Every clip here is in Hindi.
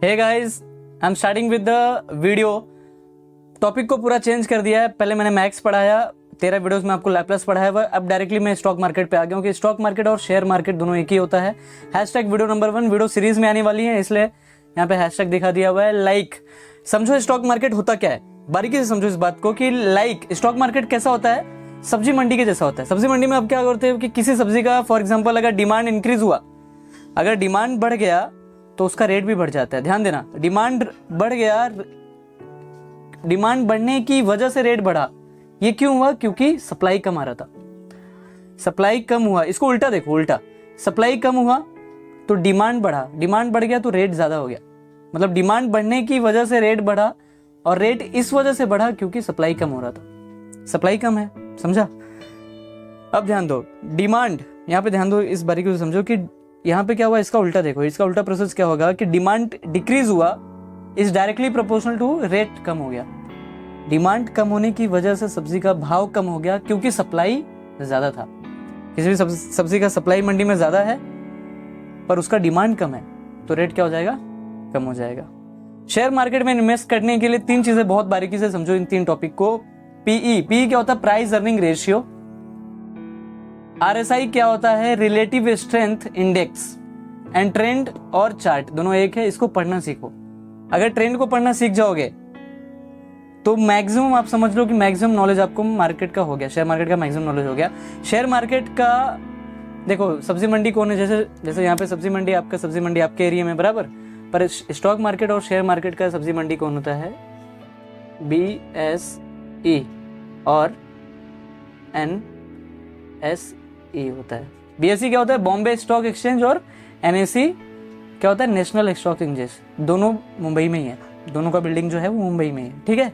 Hey guys, I am starting with the video. Topic को पूरा चेंज कर दिया है। पहले मैंने मैक्स पढ़ाया, 13 वीडियोस में आपको लैपलास पढ़ाया हुआ। अब डायरेक्टली मैं स्टॉक मार्केट पे आ गया हूँ कि स्टॉक मार्केट और शेयर मार्केट दोनों एक ही होता है। Hashtag video number 1 video series में आने वाली है, इसलिए यहाँ पे हैशटैग दिखा दिया हुआ है। लाइक समझो स्टॉक मार्केट होता क्या है, बारीकी से समझो इस बात को कि लाइक स्टॉक मार्केट कैसा होता है, सब्जी मंडी के जैसा होता है। सब्जी मंडी में आप क्या करते हो कि किसी सब्जी का फॉर एग्जांपल अगर डिमांड इंक्रीज हुआ, अगर डिमांड बढ़ गया तो उसका रेट भी बढ़ जाता है। ध्यान देना, डिमांड बढ़ गया, डिमांड बढ़ने की वजह से रेट बढ़ा। ये क्यों हुआ? क्योंकि सप्लाई कम आ रहा था। सप्लाई कम हुआ, इसको उल्टा देखो, उल्टा सप्लाई कम हुआ तो डिमांड बढ़ा, डिमांड बढ़ गया तो रेट ज्यादा हो गया। मतलब डिमांड बढ़ने की वजह से रेट बढ़ा और रेट इस वजह से बढ़ा क्योंकि सप्लाई कम हो रहा था। सप्लाई कम है, समझा? अब ध्यान दो, डिमांड यहां पे ध्यान दो, इस बारीकी से समझो कि यहां पे क्या हुआ, इसका उल्टा देखो। इसका उल्टा प्रोसेस क्या होगा कि डिमांड डिक्रीज हुआ is directly proportional to rate कम हो गया। डिमांड कम होने की वजह से सब्जी का भाव कम हो गया क्योंकि सप्लाई ज्यादा था। किसी भी सब्जी का सप्लाई मंडी में ज्यादा है पर उसका डिमांड कम है तो रेट क्या हो जाएगा? कम हो जाएगा। शेयर मार्केट में इन्वेस्ट करने के लिए 3 चीजें बहुत बारीकी से समझो, इन 3 टॉपिक को। पीई क्या होता है? Price earning ratio. आरएसआई क्या होता है? Relative strength index. And trend और चार्ट दोनों एक है, इसको पढ़ना सीखो। अगर ट्रेंड को पढ़ना सीख जाओगे तो मैक्सिमम आप समझ लो कि मैक्सिमम नॉलेज आपको मार्केट का हो गया, शेयर मार्केट का मैक्सिमम नॉलेज हो गया। शेयर मार्केट का देखो, सब्जी मंडी कौन है? जैसे यहाँ पे सब्जी मंडी, आपका सब्जी मंडी आपके एरिया में बराबर, पर स्टॉक मार्केट और शेयर मार्केट का सब्जी मंडी कौन होता है? BSE और NSE होता है। BSE क्या होता है? बॉम्बे स्टॉक एक्सचेंज, और NSE क्या होता है? National stock exchange. दोनों मुंबई में ही है, दोनों का बिल्डिंग जो है वो मुंबई में है। ठीक है,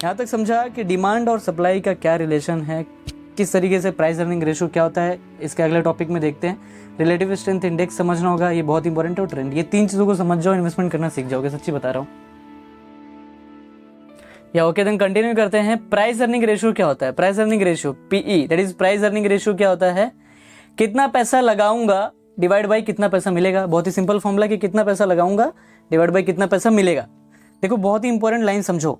यहाँ तक समझा कि डिमांड और सप्लाई का क्या रिलेशन है, किस तरीके से प्राइस अर्निंग रेशियो क्या होता है, इसके अगले टॉपिक में देखते हैं। रिलेटिव स्ट्रेंथ इंडेक्स समझना होगा, ये बहुत इंपॉर्टेंट है। और ट्रेंड, ये 3 चीजों को समझ जाओ, इन्वेस्टमेंट करना सीख जाओगे, सच्ची बता रहा हूँ। या ओके, देन कंटिन्यू करते हैं। प्राइस अर्निंग रेशियो क्या होता है? Price earning ratio PE, that is price earning ratio क्या होता है? कितना पैसा लगाऊंगा डिवाइड बाई कितना पैसा मिलेगा। बहुत ही सिंपल फॉर्मूला कि कितना पैसा लगाऊंगा डिवाइड बाई कितना पैसा मिलेगा। देखो, बहुत ही इंपॉर्टेंट लाइन समझो।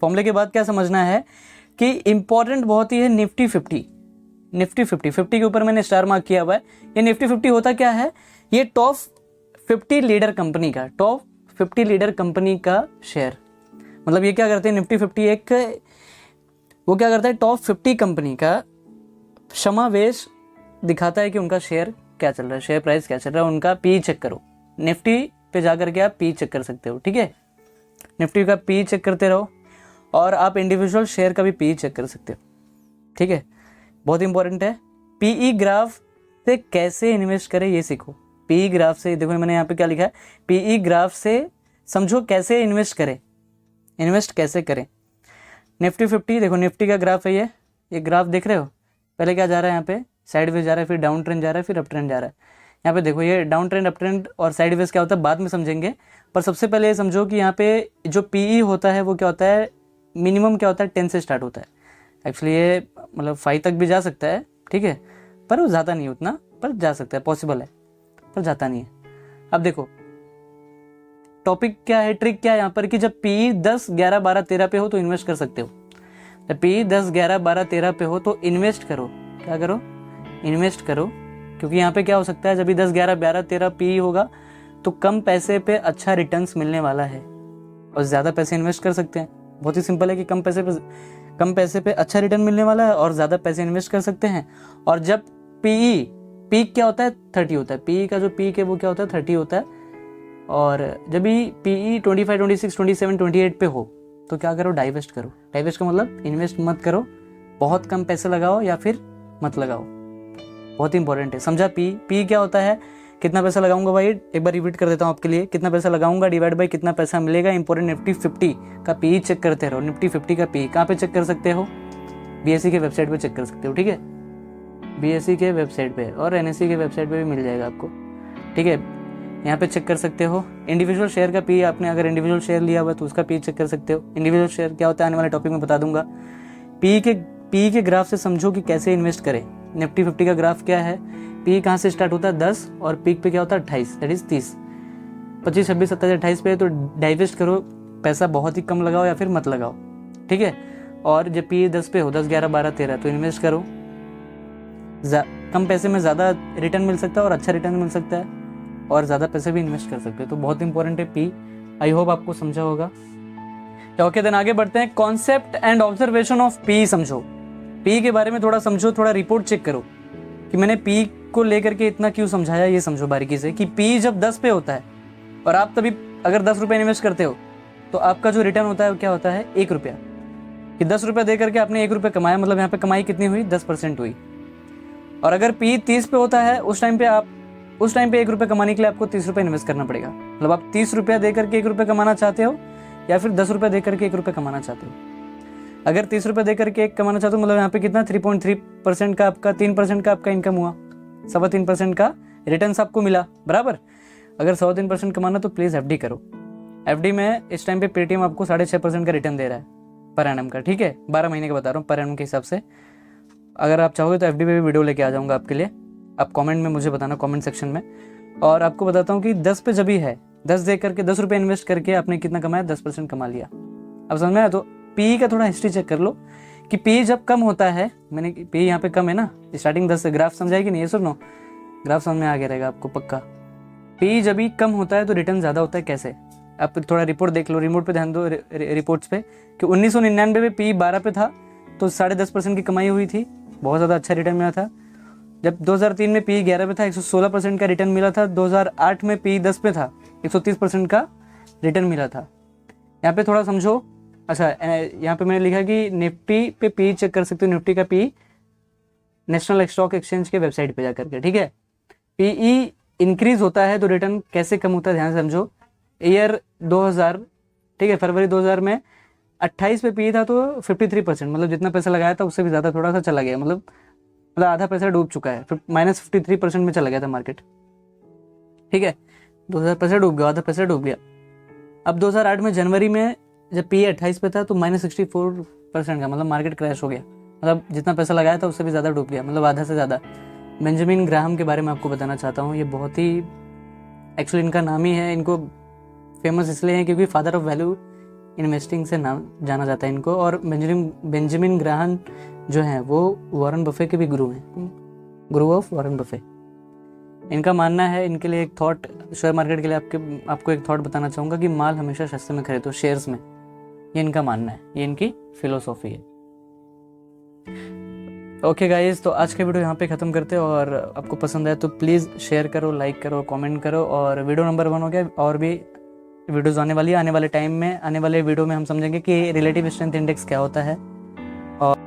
फॉर्मूले के बाद क्या समझना है कि इंपॉर्टेंट बहुत ही है निफ्टी 50। निफ्टी 50 के ऊपर मैंने स्टार मार्क किया हुआ है। ये निफ्टी 50 होता क्या है? ये टॉप 50 लीडर कंपनी का, टॉप 50 लीडर कंपनी का शेयर। मतलब ये क्या करते हैं, निफ्टी 50 एक वो क्या करता है, टॉप 50 कंपनी का समावेश दिखाता है कि उनका शेयर क्या चल रहा है, शेयर प्राइस क्या चल रहा है। उनका पी चेक करो, निफ्टी पे जाकर के आप पी चेक कर सकते हो। ठीक है, निफ्टी का पी चेक करते रहो और आप इंडिविजुअल शेयर का भी पी चेक कर सकते हो। ठीक है, बहुत इंपॉर्टेंट है। पीई ग्राफ से कैसे इन्वेस्ट करें ये सीखो। पीई ग्राफ से, देखो मैंने यहाँ पे क्या लिखा है, पीई ग्राफ से समझो कैसे इन्वेस्ट करें, इन्वेस्ट कैसे करें। निफ्टी 50 देखो, निफ्टी का ग्राफ है ये ग्राफ देख रहे हो। पहले क्या जा रहा है, यहाँ पे साइडवेज जा रहा है, फिर डाउन ट्रेंड जा रहा है, फिर अप ट्रेंड जा रहा है। यहाँ पे देखो, ये डाउन ट्रेंड, अप ट्रेंड और साइडवेज क्या होता है बाद में समझेंगे, पर सबसे पहले ये समझो कि यहाँ पे जो पीई होता है वो क्या होता है, मिनिमम क्या होता है, 10 से स्टार्ट होता है। एक्चुअली ये मतलब 5 तक भी जा सकता है, ठीक है, पर वो ज़्यादा नहीं उतना, पर जा सकता है, पॉसिबल है, पर जाता नहीं है। अब देखो टॉपिक क्या है, ट्रिक क्या है यहाँ पर कि जब पी 10, 11, 12, 13 पे हो तो इन्वेस्ट कर सकते हो। जब पी 10, 11, 12, 13 पे हो तो इन्वेस्ट करो। क्या करो? इन्वेस्ट करो, क्योंकि यहाँ पे क्या हो सकता है, जब भी 10, 11, 12, 13 पी होगा तो कम पैसे पे अच्छा रिटर्न्स मिलने वाला है और ज़्यादा पैसे इन्वेस्ट कर सकते हैं। बहुत ही सिंपल है कि कम पैसे पे अच्छा रिटर्न मिलने वाला है और ज़्यादा पैसे इन्वेस्ट कर सकते हैं। और जब पीई पीक क्या होता है, 30 होता है। पीई का जो पीक है वो क्या होता है, 30 होता है। और जब भी पीई 25, 26, 27, 28 पे हो तो क्या करो, डाइवेस्ट करो। डाइवेस्ट का मतलब इन्वेस्ट मत करो, बहुत कम पैसे लगाओ या फिर मत लगाओ। बहुत इंपॉर्टेंट है, समझा? पी क्या होता है, कितना पैसा लगाऊंगा भाई, एक बार रिपीट कर देता हूँ आपके लिए। कितना पैसा लगाऊंगा डिवाइड बाई कितना पैसा मिलेगा। इंपॉर्टेंट, निफ्टी 50 का पी चेक करते रहो। निफ्टी 50 का पी कहाँ पे चेक कर सकते हो? BSE के वेबसाइट पे चेक कर सकते हो। ठीक है, BSE के वेबसाइट पे और NSE के वेबसाइट पे भी मिल जाएगा आपको। ठीक है, यहाँ पे चेक कर सकते हो। इंडिविजुअल शेयर का पी, आपने अगर इंडिविजुअल शेयर लिया हुआ तो उसका पी चेक कर सकते हो। इंडिविजुअल शेयर क्या होता है आने वाले टॉपिक में बता दूंगा। पी के ग्राफ से समझो कि कैसे इन्वेस्ट करें। निफ्टी 50 का ग्राफ क्या है, पी कहाँ से स्टार्ट होता है, 10, और पीक पे क्या होता है, 28, दैट इज 30। 25, 26, 27, 28 पे है तो डाइवेस्ट करो, पैसा बहुत ही कम लगाओ या फिर मत लगाओ, ठीक है। और जब पी 10 पे हो, 10, 11, 12, 13 तो इन्वेस्ट करो। कम पैसे में ज़्यादा रिटर्न मिल सकता है और अच्छा रिटर्न मिल सकता है, और ज़्यादा पैसे भी इन्वेस्ट कर सकते हो, तो बहुत इंपॉर्टेंट है पी। आई होप आपको समझा होगा। ओके, देन आगे बढ़ते हैं। Concept and observation of P समझो। पी के बारे में थोड़ा समझो, थोड़ा रिपोर्ट चेक करो कि मैंने पी को लेकर के इतना क्यों समझाया, ये समझो बारीकी से कि पी जब 10 पे होता है और आप तभी अगर 10 रुपये इन्वेस्ट करते हो तो आपका जो रिटर्न होता है वो क्या होता है, 1 रुपया। कि 10 रुपये दे करके आपने 1 रुपया कमाया, मतलब यहाँ पे कमाई कितनी हुई, 10% हुई। और अगर पी 30 पे होता है उस टाइम पे 1 रुपये कमाने के लिए आपको 30 रुपये इन्वेस्ट करना पड़ेगा। मतलब आप 30 रुपया दे करके 1 रुपये कमाना चाहते हो या फिर 10 रुपये दे करके 1 रुपये कमाना चाहते हो। अगर 30 रुपये दे करके 1 कमाना चाहते हो, मतलब यहाँ पे कितना 3.3% का आपका 3% का आपका इनकम हुआ, 3.25% का रिटर्न आपको मिला, बराबर। अगर 3.25% कमाना तो प्लीज़ एफडी करो। एफडी में इस टाइम पे पेटीएम आपको 6.5% का रिटर्न दे रहा है पर एनम का, ठीक है। 12 महीने का बता रहा हूँ पर एनम के हिसाब से। अगर आप चाहोगे तो एफडी पे भी वीडियो लेके आ जाऊँगा आपके लिए, आप कमेंट में मुझे बताना, कमेंट सेक्शन में। और आपको बताता हूँ कि 10 पे जब भी है, 10 दे करके 10 रुपये इन्वेस्ट करके आपने कितना कमाया, 10% कमा लिया। अब समझ में आया? तो पी का थोड़ा हिस्ट्री चेक कर लो कि पी जब कम होता है, मैंने पी यहाँ पे कम है ना, स्टार्टिंग 10 से ग्राफ समझाएगी नहीं, ये सुनो, ग्राफ समझ में आ गया रहेगा आपको पक्का। पी जब भी कम होता है तो रिटर्न ज़्यादा होता है। कैसे? आप थोड़ा रिपोर्ट देख लो, रिमोट पे ध्यान दो, रिपोर्ट्स पे, कि 1999 में पी 12 पे था तो 10.5% की कमाई हुई थी, बहुत ज़्यादा अच्छा रिटर्न मिला था। जब 2003 में पी 11 पे था, 116% का रिटर्न मिला था। 2008 में पी 10 पे था, 130% का रिटर्न मिला था। यहाँ पे थोड़ा समझो। अच्छा, यहाँ पे मैंने लिखा कि निफ्टी पे पी चेक कर सकते हो, निफ्टी का पी नेशनल स्टॉक एक्सचेंज के वेबसाइट पे जाकर के, ठीक है। पीई इंक्रीज होता है तो रिटर्न कैसे कम होता है, ध्यान से समझो। ईयर 2000, ठीक है, फरवरी 2000 में 28 पे पी था तो 53%, मतलब जितना पैसा लगाया था उससे भी ज़्यादा थोड़ा सा चला गया, मतलब आधा पैसा डूब चुका है, फिर -53% में चला गया था मार्केट, ठीक है। 2000 पैसा डूब गया, आधा पैसा डूब गया। अब 2008 में जनवरी में जब पी 28 पे था तो -64% का, मतलब मार्केट क्रैश हो गया, मतलब जितना पैसा लगाया था उससे भी ज़्यादा डूब गया, मतलब आधा से ज़्यादा। बेंजामिन ग्राहम के बारे में आपको बताना चाहता हूँ। ये बहुत ही, एक्चुअली इनका नाम ही है, इनको फेमस इसलिए है क्योंकि फादर ऑफ वैल्यू इन्वेस्टिंग से नाम जाना जाता है इनको। और बेंजामिन ग्राहम जो हैं वो वॉरेन बफे के भी गुरु हैं, गुरु ऑफ वॉरेन बफे। इनका मानना है, इनके लिए एक थॉट, शेयर मार्केट के लिए आपको एक थॉट बताना चाहूँगा कि माल हमेशा सस्ते में खरीदो, शेयर्स में। ये इनका मानना है, ये इनकी फिलोसॉफी है। ओके गाइस, तो आज का वीडियो यहाँ पे ख़त्म करते हैं। और आपको पसंद आए तो प्लीज़ शेयर करो, लाइक करो, कमेंट करो। और वीडियो नंबर 1 हो गया, और भी वीडियोज़ आने वाली है। आने वाले टाइम में, आने वाले वीडियो में हम समझेंगे कि रिलेटिव स्ट्रेंथ इंडेक्स क्या होता है। और